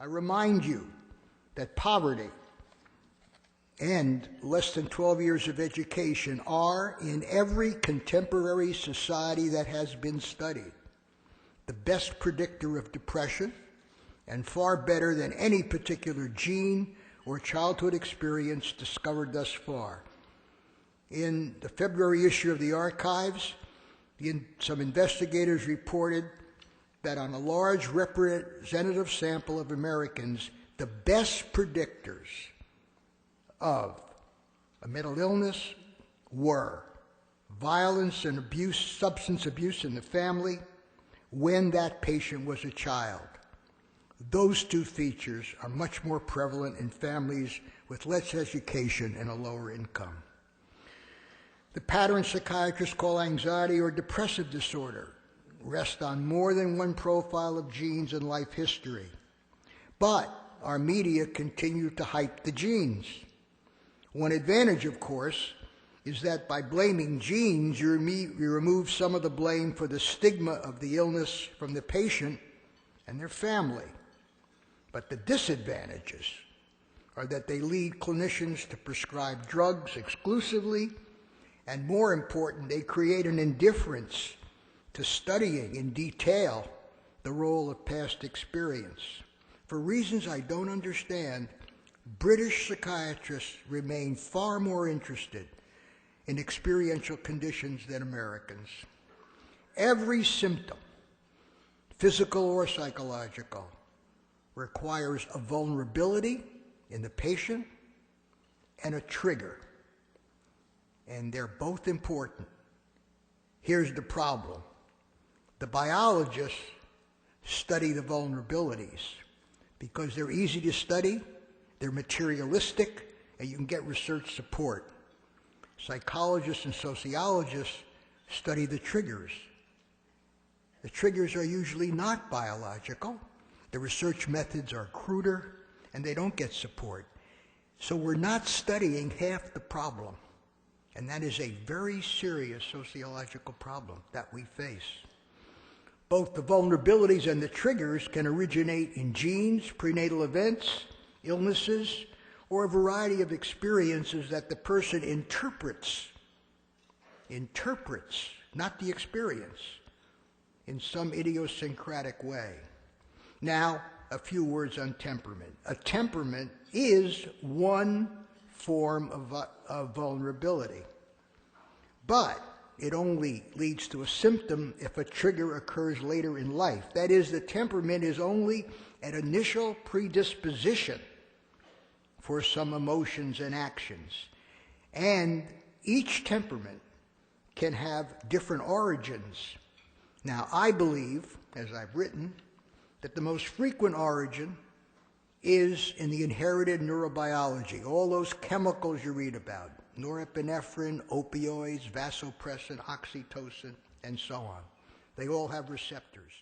I remind you that poverty and less than 12 years of education are, in every contemporary society that has been studied, the best predictor of depression and far better than any particular gene or childhood experience discovered thus far. In the February issue of the Archives, some investigators reported that on a large representative sample of Americans, the best predictors of a mental illness were violence and abuse, substance abuse in the family, when that patient was a child. Those two features are much more prevalent in families with less education and a lower income. The pattern psychiatrists call anxiety or depressive disorder rest on more than one profile of genes and life history. But our media continue to hype the genes. One advantage, of course, is that by blaming genes, you remove some of the blame for the stigma of the illness from the patient and their family. But the disadvantages are that they lead clinicians to prescribe drugs exclusively, and more important, they create an indifference to studying in detail the role of past experience. For reasons I don't understand, British psychiatrists remain far more interested in experiential conditions than Americans. Every symptom, physical or psychological, requires a vulnerability in the patient and a trigger. And they're both important. Here's the problem. The biologists study the vulnerabilities because they're easy to study, they're materialistic, and you can get research support. Psychologists and sociologists study the triggers. The triggers are usually not biological. The research methods are cruder, and they don't get support. So we're not studying half the problem, and that is a very serious sociological problem that we face. Both the vulnerabilities and the triggers can originate in genes, prenatal events, illnesses, or a variety of experiences that the person interprets, not the experience, in some idiosyncratic way. Now, a few words on temperament. A temperament is one form of vulnerability, but it only leads to a symptom if a trigger occurs later in life. That is, the temperament is only an initial predisposition for some emotions and actions. And each temperament can have different origins. Now, I believe, as I've written, that the most frequent origin is in the inherited neurobiology, all those chemicals you read about, norepinephrine, opioids, vasopressin, oxytocin, and so on. They all have receptors.